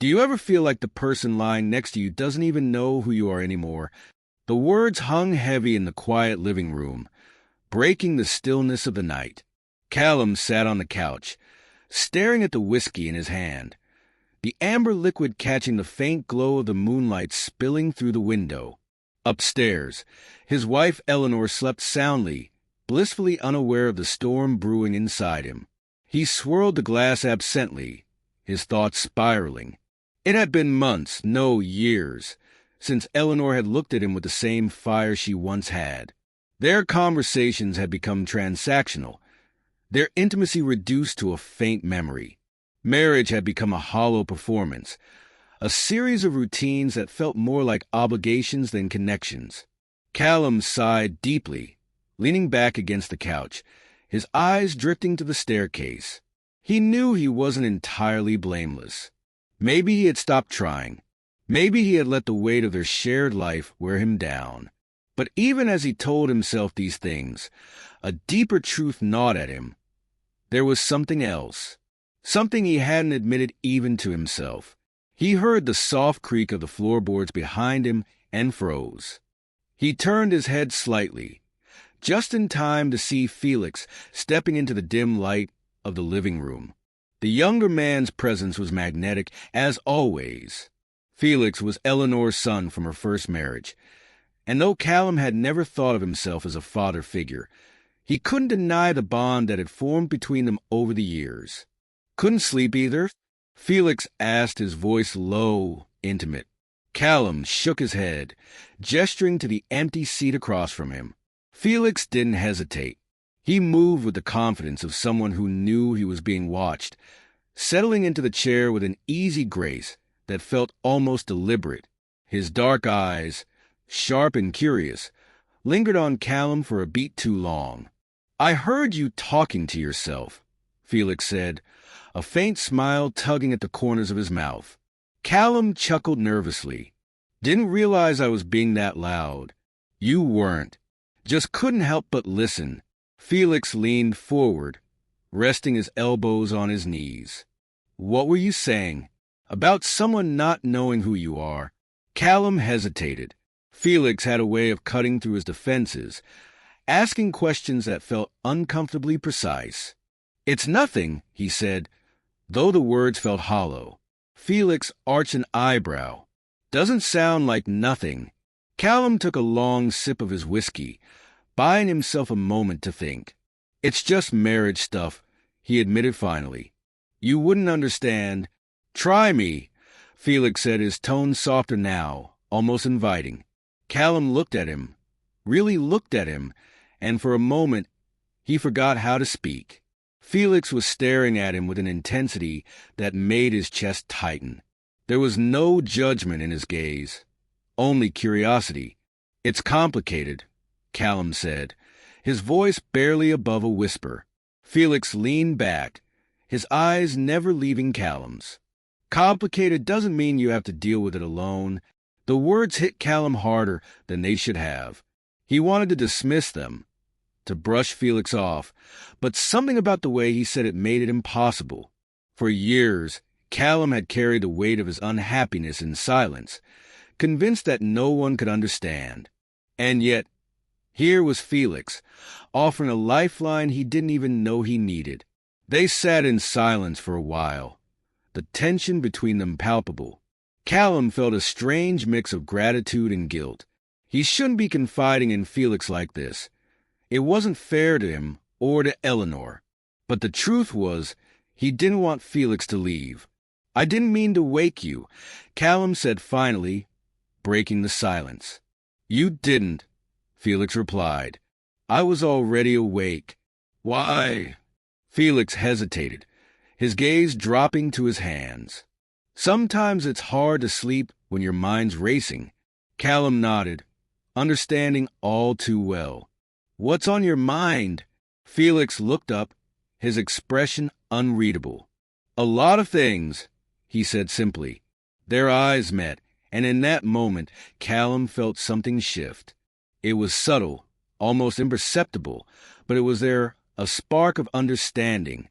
Do you ever feel like the person lying next to you doesn't even know who you are anymore? The words hung heavy in the quiet living room, breaking the stillness of the night. Callum sat on the couch, staring at the whiskey in his hand, the amber liquid catching the faint glow of the moonlight spilling through the window. Upstairs, his wife Eleanor slept soundly, blissfully unaware of the storm brewing inside him. He swirled the glass absently, his thoughts spiraling. It had been months, no years, since Eleanor had looked at him with the same fire she once had. Their conversations had become transactional, their intimacy reduced to a faint memory. Marriage had become a hollow performance, a series of routines that felt more like obligations than connections. Callum sighed deeply, leaning back against the couch, his eyes drifting to the staircase. He knew he wasn't entirely blameless. Maybe he had stopped trying. Maybe he had let the weight of their shared life wear him down. But even as he told himself these things, a deeper truth gnawed at him. There was something else, something he hadn't admitted even to himself. He heard the soft creak of the floorboards behind him and froze. He turned his head slightly, just in time to see Felix stepping into the dim light of the living room. The younger man's presence was magnetic, as always. Felix was Eleanor's son from her first marriage, and though Callum had never thought of himself as a father figure, he couldn't deny the bond that had formed between them over the years. "Couldn't sleep either?" Felix asked, his voice low, intimate. Callum shook his head, gesturing to the empty seat across from him. Felix didn't hesitate. He moved with the confidence of someone who knew he was being watched, settling into the chair with an easy grace that felt almost deliberate. His dark eyes, sharp and curious, lingered on Callum for a beat too long. "I heard you talking to yourself," Felix said, a faint smile tugging at the corners of his mouth. Callum chuckled nervously. "Didn't realize I was being that loud." "You weren't. Just couldn't help but listen." Felix leaned forward, resting his elbows on his knees. "What were you saying? About someone not knowing who you are?" Callum hesitated. Felix had a way of cutting through his defenses, asking questions that felt uncomfortably precise. "It's nothing," he said, though the words felt hollow. Felix arched an eyebrow. "Doesn't sound like nothing." Callum took a long sip of his whiskey, buying himself a moment to think. "It's just marriage stuff," he admitted finally. "You wouldn't understand." "Try me," Felix said, his tone softer now, almost inviting. Callum looked at him, really looked at him, and for a moment he forgot how to speak. Felix was staring at him with an intensity that made his chest tighten. There was no judgment in his gaze, only curiosity. "It's complicated," Callum said, his voice barely above a whisper. Felix leaned back, his eyes never leaving Callum's. "Complicated doesn't mean you have to deal with it alone." The words hit Callum harder than they should have. He wanted to dismiss them, to brush Felix off, but something about the way he said it made it impossible. For years, Callum had carried the weight of his unhappiness in silence, convinced that no one could understand. And yet, here was Felix, offering a lifeline he didn't even know he needed. They sat in silence for a while, the tension between them palpable. Callum felt a strange mix of gratitude and guilt. He shouldn't be confiding in Felix like this. It wasn't fair to him or to Eleanor. But the truth was, he didn't want Felix to leave. "I didn't mean to wake you," Callum said finally, breaking the silence. "You didn't," Felix replied. "I was already awake." "Why?" Felix hesitated, his gaze dropping to his hands. "Sometimes it's hard to sleep when your mind's racing." Callum nodded, understanding all too well. "What's on your mind?" Felix looked up, his expression unreadable. "A lot of things," he said simply. Their eyes met, and in that moment, Callum felt something shift. It was subtle, almost imperceptible, but it was there, a spark of understanding,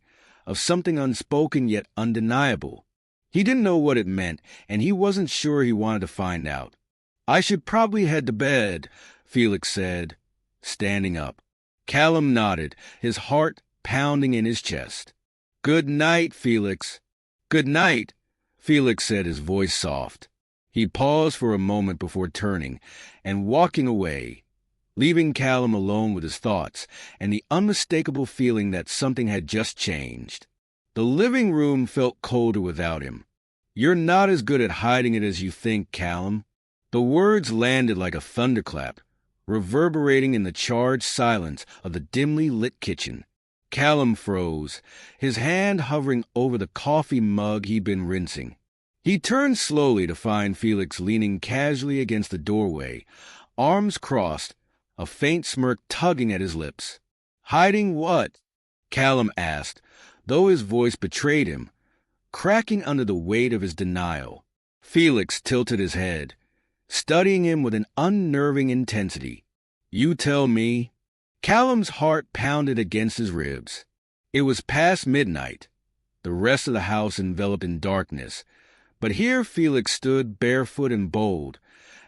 of something unspoken yet undeniable. He didn't know what it meant, and he wasn't sure he wanted to find out. "I should probably head to bed," Felix said, standing up. Callum nodded, his heart pounding in his chest. "Good night, Felix." "Good night," Felix said, his voice soft. He paused for a moment before turning and walking away, leaving Callum alone with his thoughts and the unmistakable feeling that something had just changed. The living room felt colder without him. "You're not as good at hiding it as you think, Callum." The words landed like a thunderclap, reverberating in the charged silence of the dimly lit kitchen. Callum froze, his hand hovering over the coffee mug he'd been rinsing. He turned slowly to find Felix leaning casually against the doorway, arms crossed, a faint smirk tugging at his lips. "Hiding what?" Callum asked, though his voice betrayed him, cracking under the weight of his denial. Felix tilted his head, studying him with an unnerving intensity. "You tell me." Callum's heart pounded against his ribs. It was past midnight, the rest of the house enveloped in darkness, but here Felix stood barefoot and bold,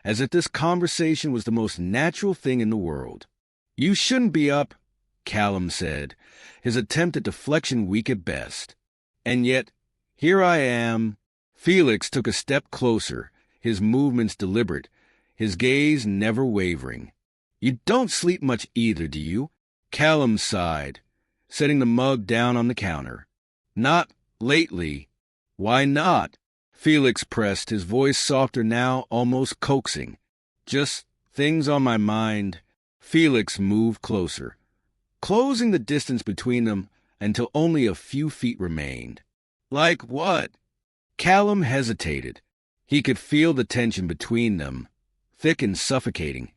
as if this conversation was the most natural thing in the world. "You shouldn't be up," Callum said, his attempt at deflection weak at best. "And yet, here I am." Felix took a step closer, his movements deliberate, his gaze never wavering. "You don't sleep much either, do you?" Callum sighed, setting the mug down on the counter. "Not lately." "Why not?" Felix pressed, his voice softer now, almost coaxing. "Just things on my mind." Felix moved closer, closing the distance between them until only a few feet remained. "Like what?" Callum hesitated. He could feel the tension between them, thick and suffocating,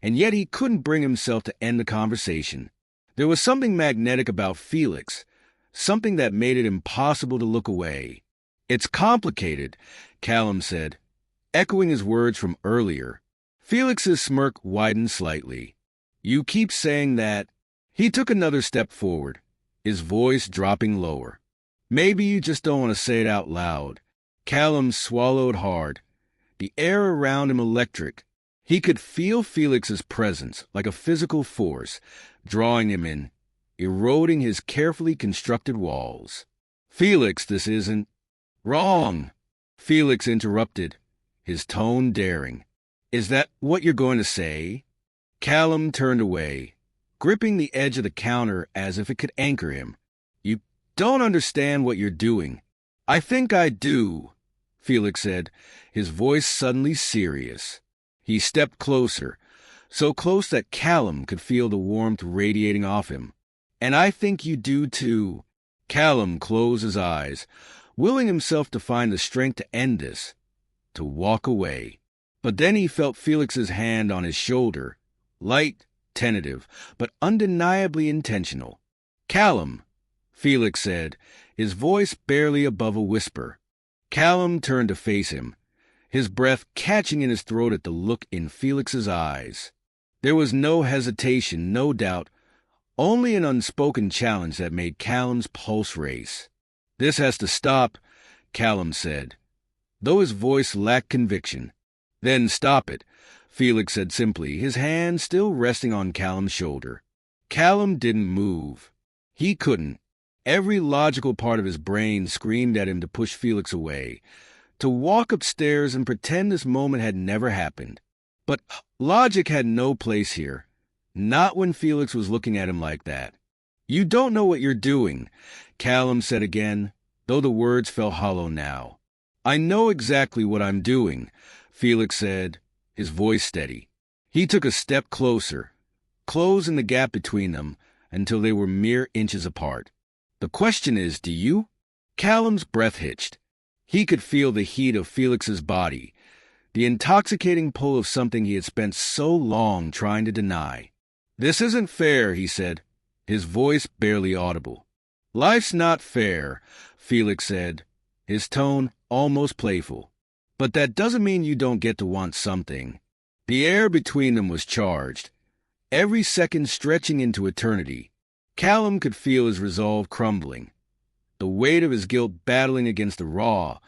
and yet he couldn't bring himself to end the conversation. There was something magnetic about Felix, something that made it impossible to look away. "It's complicated," Callum said, echoing his words from earlier. Felix's smirk widened slightly. "You keep saying that." He took another step forward, his voice dropping lower. "Maybe you just don't want to say it out loud." Callum swallowed hard, the air around him electric. He could feel Felix's presence like a physical force, drawing him in, eroding his carefully constructed walls. "Felix, this isn't..." "Wrong," Felix interrupted, his tone daring. "Is that what you're going to say?" Callum turned away, gripping the edge of the counter as if it could anchor him. "You don't understand what you're doing." "I think I do," Felix said, his voice suddenly serious. He stepped closer, so close that Callum could feel the warmth radiating off him. "And I think you do too." Callum closed his eyes, willing himself to find the strength to end this, to walk away. But then he felt Felix's hand on his shoulder, light, tentative, but undeniably intentional. "Callum," Felix said, his voice barely above a whisper. Callum turned to face him, his breath catching in his throat at the look in Felix's eyes. There was no hesitation, no doubt, only an unspoken challenge that made Callum's pulse race. "This has to stop," Callum said, though his voice lacked conviction. "Then stop it," Felix said simply, his hand still resting on Callum's shoulder. Callum didn't move. He couldn't. Every logical part of his brain screamed at him to push Felix away, to walk upstairs and pretend this moment had never happened. But logic had no place here, not when Felix was looking at him like that. "You don't know what you're doing," Callum said again, though the words fell hollow now. "I know exactly what I'm doing," Felix said, his voice steady. He took a step closer, closing the gap between them until they were mere inches apart. "The question is, do you?" Callum's breath hitched. He could feel the heat of Felix's body, the intoxicating pull of something he had spent so long trying to deny. "This isn't fair," he said, his voice barely audible. "Life's not fair," Felix said, his tone almost playful. "But that doesn't mean you don't get to want something." The air between them was charged, every second stretching into eternity. Callum could feel his resolve crumbling. the weight of his guilt battling against the raw,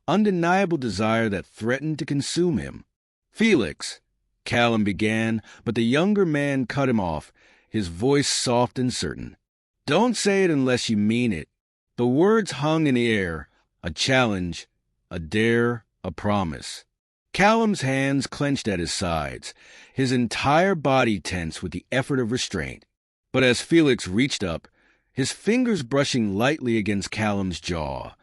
undeniable desire that threatened to consume him. "Felix," Callum began, but the younger man cut him off, his voice soft and certain. "Don't say it unless you mean it." The words hung in the air, a challenge, a dare, a promise. Callum's hands clenched at his sides, his entire body tense with the effort of restraint. But as Felix reached up, his fingers brushing lightly against Callum's jaw,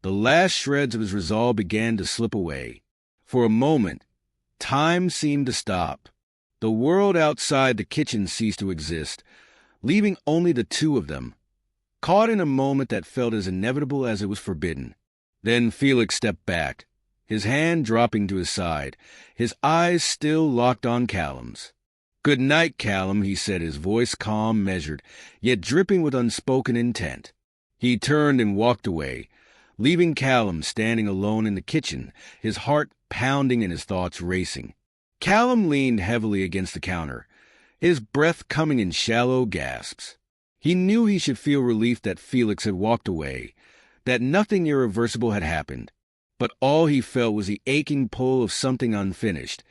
the last shreds of his resolve began to slip away. For a moment, time seemed to stop. The world outside the kitchen ceased to exist, leaving only the two of them, caught in a moment that felt as inevitable as it was forbidden. Then Felix stepped back, his hand dropping to his side, his eyes still locked on Callum's. "Good night, Callum," he said, his voice calm, measured, yet dripping with unspoken intent. He turned and walked away, leaving Callum standing alone in the kitchen, his heart pounding and his thoughts racing. Callum leaned heavily against the counter, his breath coming in shallow gasps. He knew he should feel relief that Felix had walked away, that nothing irreversible had happened, but all he felt was the aching pull of something unfinished,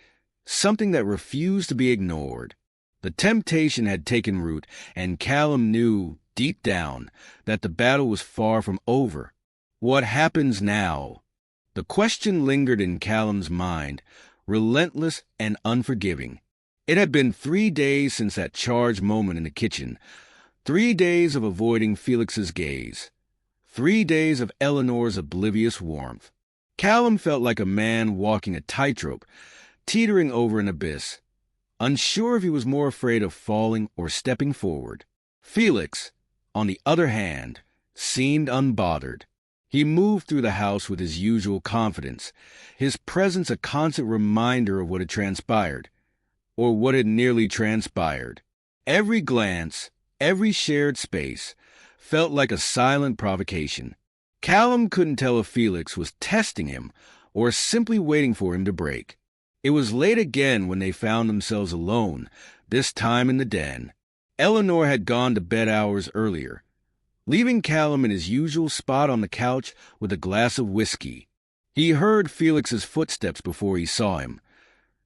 something that refused to be ignored. The temptation had taken root, and Callum knew, deep down, that the battle was far from over. What happens now? The question lingered in Callum's mind, relentless and unforgiving. It had been 3 days since that charged moment in the kitchen, 3 days of avoiding Felix's gaze, 3 days of Eleanor's oblivious warmth. Callum felt like a man walking a tightrope, teetering over an abyss, unsure if he was more afraid of falling or stepping forward. Felix, on the other hand, seemed unbothered. He moved through the house with his usual confidence, his presence a constant reminder of what had transpired, or what had nearly transpired. Every glance, every shared space, felt like a silent provocation. Callum couldn't tell if Felix was testing him or simply waiting for him to break. It was late again when they found themselves alone, this time in the den. Eleanor had gone to bed hours earlier, leaving Callum in his usual spot on the couch with a glass of whiskey. He heard Felix's footsteps before he saw him,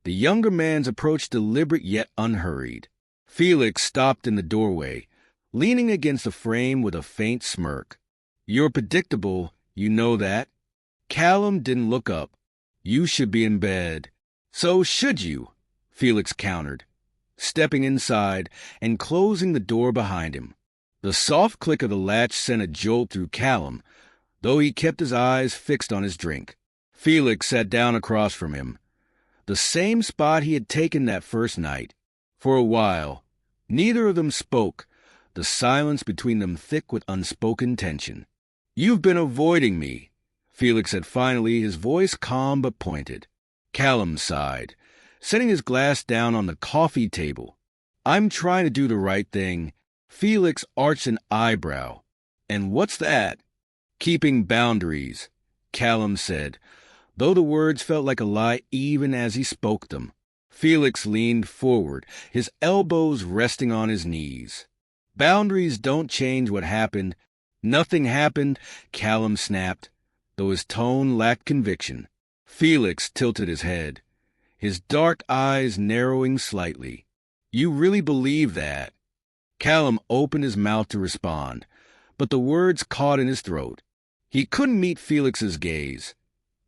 the younger man's approach deliberate yet unhurried. Felix stopped in the doorway, leaning against the frame with a faint smirk. "You're predictable, you know that." Callum didn't look up. "You should be in bed." "So should you," Felix countered, stepping inside and closing the door behind him. The soft click of the latch sent a jolt through Callum, though he kept his eyes fixed on his drink. Felix sat down across from him, the same spot he had taken that first night. For a while, neither of them spoke, the silence between them thick with unspoken tension. "You've been avoiding me," Felix said finally, his voice calm but pointed. Callum sighed, setting his glass down on the coffee table. "I'm trying to do the right thing." Felix arched an eyebrow. "And what's that?" "Keeping boundaries," Callum said, though the words felt like a lie even as he spoke them. Felix leaned forward, his elbows resting on his knees. "Boundaries don't change what happened." "Nothing happened," Callum snapped, though his tone lacked conviction. Felix tilted his head, his dark eyes narrowing slightly. "You really believe that?" Callum opened his mouth to respond, but the words caught in his throat. He couldn't meet Felix's gaze,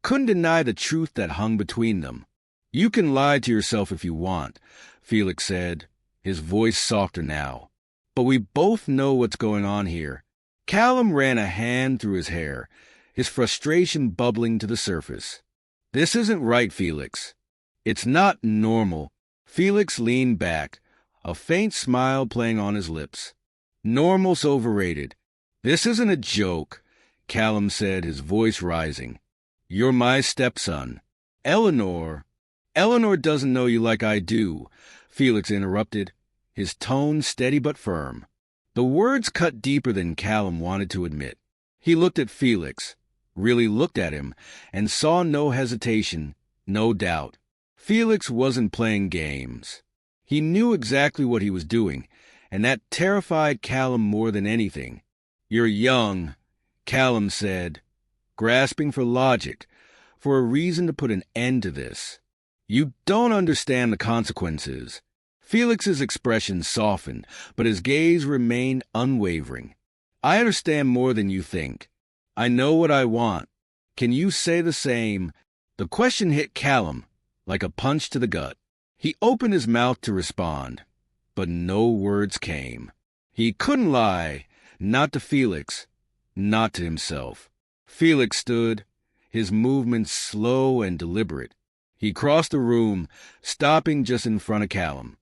couldn't deny the truth that hung between them. "You can lie to yourself if you want," Felix said, his voice softer now. "But we both know what's going on here." Callum ran a hand through his hair, his frustration bubbling to the surface. "This isn't right, Felix. It's not normal." Felix leaned back, a faint smile playing on his lips. "Normal's overrated." "This isn't a joke," Callum said, his voice rising. "You're my stepson." Eleanor doesn't know you like I do," Felix interrupted, his tone steady but firm. The words cut deeper than Callum wanted to admit. He looked at Felix, really looked at him, and saw no hesitation, no doubt. Felix wasn't playing games. He knew exactly what he was doing, and that terrified Callum more than anything. "You're young," Callum said, grasping for logic, for a reason to put an end to this. You don't understand the consequences. Felix's expression softened, but his gaze remained unwavering. I understand more than you think. I know what I want. Can you say the same? The question hit Callum like a punch to the gut. He opened his mouth to respond, but no words came. He couldn't lie, not to Felix, not to himself. Felix stood, his movements slow and deliberate. He crossed the room, stopping just in front of Callum.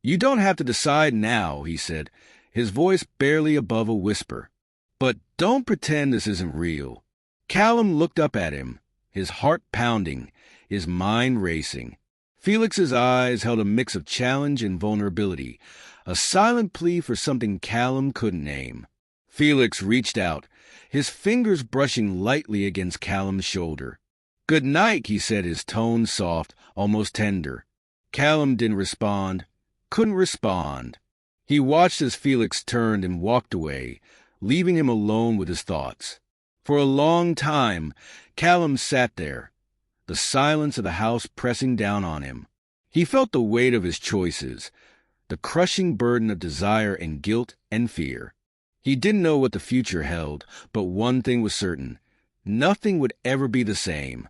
You don't have to decide now, he said, his voice barely above a whisper. But don't pretend this isn't real. Callum looked up at him, his heart pounding, his mind racing. Felix's eyes held a mix of challenge and vulnerability, a silent plea for something Callum couldn't name. Felix reached out, his fingers brushing lightly against Callum's shoulder. Good night, he said, his tone soft, almost tender. Callum didn't respond, couldn't respond. He watched as Felix turned and walked away, leaving him alone with his thoughts. For a long time, Callum sat there, the silence of the house pressing down on him. He felt the weight of his choices, the crushing burden of desire and guilt and fear. He didn't know what the future held, but one thing was certain. Nothing would ever be the same.